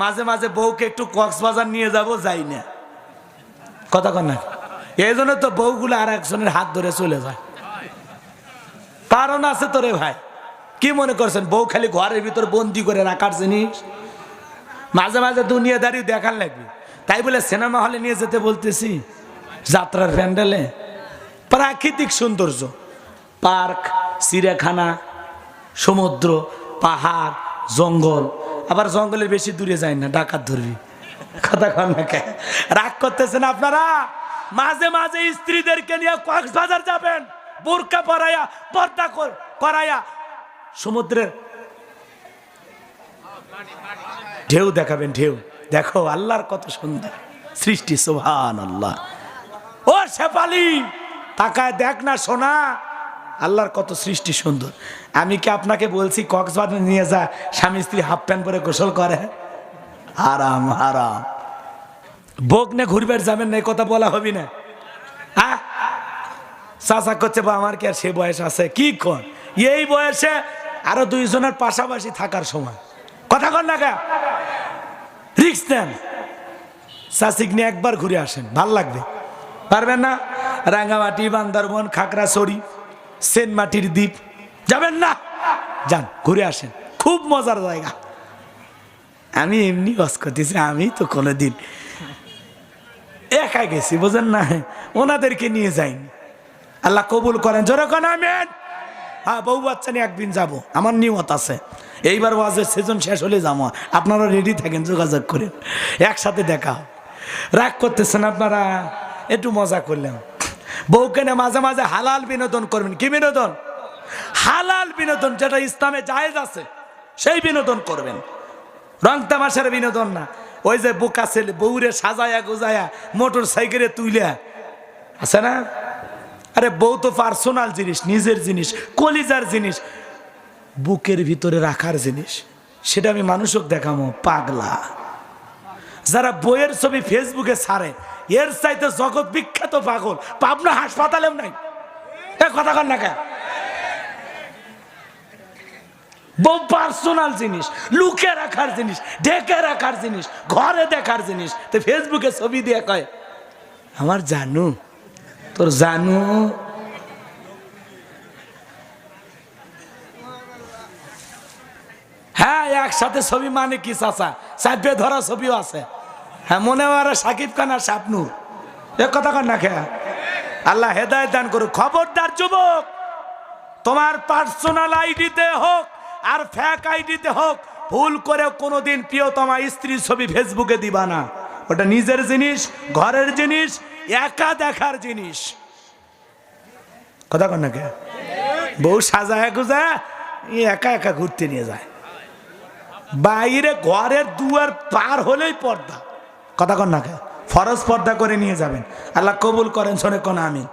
মাঝে মাঝে বউকে একটু কক্সবাজার নিয়ে যাব, যাই না, কথা কন না। এই জন্য তো বউগুলো আর একজনের হাত ধরে চলে যায়। কারণ আছে তো রে ভাই, কি মনে করছেন বউ খালি ঘরের ভিতর বন্দি করে রাখার জিনিস? মাঝে মাঝে দুনিয়াদারি দেখার লাগবে, তাই বলে সিনেমা হলে নিয়ে যেতে বলতেছি। যাত্রার প্যান্ডেলে প্রাকৃতিক সৌন্দর্য, পার্ক, চিড়িয়াখানা, সমুদ্র, পাহাড়, জঙ্গল, আবার জঙ্গলের বেশি দূরে যায় না, ডাকাত ধরবি, কথা কন না। রাগ করতেছেন আপনারা? মাঝে মাঝে স্ত্রীদেরকে নিয়ে কক্সবাজার যাবেন, বোরকা পরাইয়া, পর্দা করাইয়া, সমুদ্রের ঢেউ দেখাবেন। ঢেউ দেখো, আল্লাহর কত সুন্দর সৃষ্টি, সুবহানাল্লাহ। ও শেফালি, তাকায় দেখ না সোনা, আল্লাহর কত সৃষ্টি সুন্দর। আমি কি আপনাকে বলছি কক্সবাজার নিয়ে যা স্বামী স্ত্রী হাফ প্যান্ট পরে গোসল করে? হারাম হারাম। বোক নে ঘুরবার যাবেন না, এই কথা বলা হবি না। হ্যাঁ, চাচা করছে বা আমার কি আর সে বয়স আছে? কি কর, এই বয়সে আরো দুইজনের পাশাপাশি থাকার সময়, কথা কর না কে? রিক্স নেন, চাচিক নিয়ে একবার ঘুরে আসেন, ভাল লাগবে। পারবেন না? রাঙ্গামাটি, বান্দরবন, খাগড়াছড়ি, সেনমাটির দ্বীপ যাবেন না? যান, ঘুরে আসেন, খুব মজার জায়গা। আমি এমনি বাস করতেছি, আমি তো কোনোদিন একা গেছি, বুঝেন না, ওনাদেরকে নিয়ে যাইনি। আল্লাহ কবুল করেন, জোরে কোন আমিন। হ্যাঁ, বউ বাচ্চা নিয়ে একদিন যাবো, আমার নিয়ত আছে। এইবার ওয়াজের সিজন শেষ হলে যাবো, আপনারা রেডি থাকেন, যোগাযোগ করেন, একসাথে দেখা। রাগ করতেছেন আপনারা? একটু মজা করলাম। বউকে নিয়ে মাঝে মাঝে হালাল বিনোদন করবেন। কি বিনোদন? হালাল বিনোদন, যেটা ইসলামে জায়েজ আছে, সেই বিনোদন করবেন। রং তামাশার বিনোদন না। ওই যে বোকা ছেলে বউরে সাজায়া গোজায়া মোটর সাইকেলে তুইলে আছে না, আরে বউ তো পার্সোনাল জিনিস, নিজের জিনিস, কলিজার জিনিস, বুকের ভিতরে রাখার জিনিস, সেটা আমি মানুষক দেখামো? পাগলা। যারা বইয়ের ছবি ফেসবুকে ছাড়ে, এর চাইতে জগৎ বিখ্যাত পাগল পাবনা হাসপাতালেও নাই। কথা কন না কে? বউ পার্সোনাল জিনিস, লুকে রাখার জিনিস, ঢেকে রাখার জিনিস, ঘরে দেখার জিনিস। তো ফেসবুকে ছবি দিয়ে কয় আমার জানু, তোর জানু। হ্যাঁ, একসাথে ছবি মানে কি চাচা? চাপে ধরা ছবিও আছে। হ্যাঁ, মনে হয় সাকিব খান আর শাপনূর, এ কথা কন না খে? আল্লাহ হেদায়েত দান করুক। খবরদার যুবক, তোমার পার্সোনাল আইডিতে হোক আর ফেক আইডিতে হোক, ভুল করে কোনোদিন প্রিয়তমা স্ত্রীর ছবি ফেসবুকে দিবা না। ওটা নিজের জিনিস, ঘরের জিনিস, একা দেখার জিনিস, কথা কন না কে? বউ সাজায় গুজা একা একা ঘুরতে নিয়ে যায়, বাইরে ঘরের দুয়ার পার হলেই পর্দা, কথা কন না কে? ফরজ পর্দা করে নিয়ে যাবেন। আল্লাহ কবুল করেন, শোনে কোন আমিন।